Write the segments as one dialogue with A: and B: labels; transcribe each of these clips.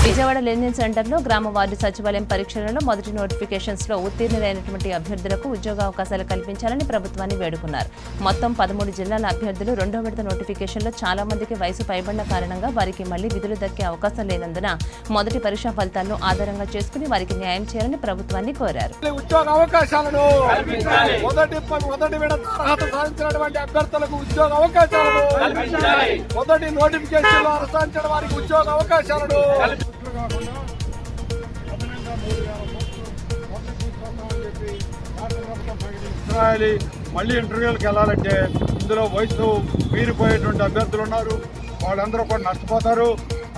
A: Vijayawada learning సెంటర్లో గ్రామ ward సచివాలయం పరీక్షలలో మొదటి నోటిఫికేషన్స్ లో ఉత్తీర్ణులైనటువంటి అభ్యర్థులకు ఉద్యోగావకాశాలు కల్పించాలని ప్రభుత్వాన్ని వేడుకున్నారు. మొత్తం 13 జిల్లాల అభ్యర్థులు రెండో విడత నోటిఫికేషన్లో చాలా మందికి వయసు పైబడిన కారణంగా వారికి మళ్లీ విధులు దక్కే అవకాశం లేనందున మొదటి పరీక్షా ఫలితాలను ఆధారంగా చేసుకుని వారికి న్యాయం చేయాలని ప్రభుత్వాన్ని కోరారు.
B: ఉద్యోగ అవకాశాలను మొదటి విడత అర్హత సాధించినటువంటి అభ్యర్థులకు ఉద్యోగ అవకాశాలను మొదటి నోటిఫికేషన్ లో సాధించిన వారికి ఉద్యోగ అవకాశాలను మళ్ళీ ఇంటర్వ్యూలకు వెళ్లాలంటే ఇందులో వయసు మీరిపోయేటువంటి అభ్యర్థులు ఉన్నారు. వాళ్ళందరూ కూడా నష్టపోతారు.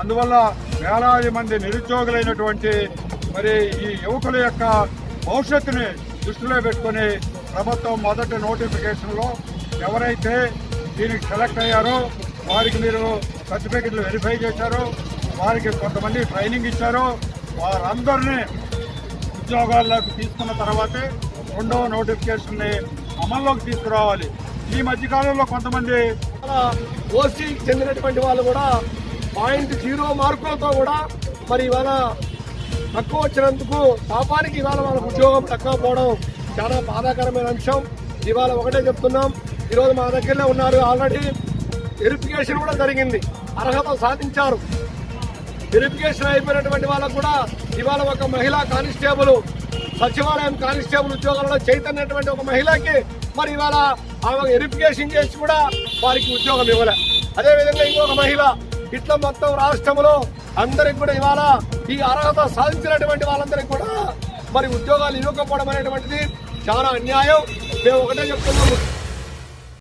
B: అందువల్ల వేలాది మంది నిరుద్యోగులైనటువంటి మరి ఈ యువకుల యొక్క భవిష్యత్తుని దృష్టిలో పెట్టుకుని ప్రభుత్వం మొదటి నోటిఫికేషన్లో ఎవరైతే దీనికి సెలెక్ట్ అయ్యారో వారికి మీరు సర్టిఫికెట్లు వెరిఫై చేశారో వారికి కొంతమంది ట్రైనింగ్ ఇచ్చారో వారందరినీ ఉద్యోగాల్లోకి తీసుకున్న తర్వాతే రెండవ నోటిఫికేషన్ని అమల్లోకి తీసుకురావాలి. ఈ మధ్యకాలంలో కొంతమంది ఓసీకి చెందినటువంటి వాళ్ళు కూడా 0.0 మార్కులతో కూడా మరి ఇవాళ తక్కువ వచ్చినందుకు పాపానికి ఇవాళ వాళ్ళకు ఉద్యోగం తక్కువపోవడం చాలా బాధాకరమైన అంశం. ఇవాళ ఒకటే చెప్తున్నాం, ఈరోజు మా దగ్గరలో ఉన్నారు, ఆల్రెడీ వెరిఫికేషన్ కూడా జరిగింది, అర్హత సాధించారు. వెరిఫికేషన్ అయిపోయినటువంటి వాళ్ళకు కూడా ఇవాళ ఒక మహిళా కానిస్టేబుల్ సచివాలయం కానిస్టేబుల్ ఉద్యోగాలలో చైతన్యటువంటి ఒక మహిళకి మరి ఇవాళ ఆమె వెరిఫికేషన్ చేసి కూడా వారికి ఉద్యోగం ఇవ్వలే. అదేవిధంగా ఇంకొక మహిళ ఇట్లా మొత్తం రాష్ట్రంలో అందరికి కూడా ఇవాళ ఈ అర్హత సాధించినటువంటి వాళ్ళందరికీ కూడా మరి ఉద్యోగాలు ఇవ్వకపోవడం అనేటువంటిది చాలా అన్యాయం. మేము ఒకటే చెప్తున్నాము,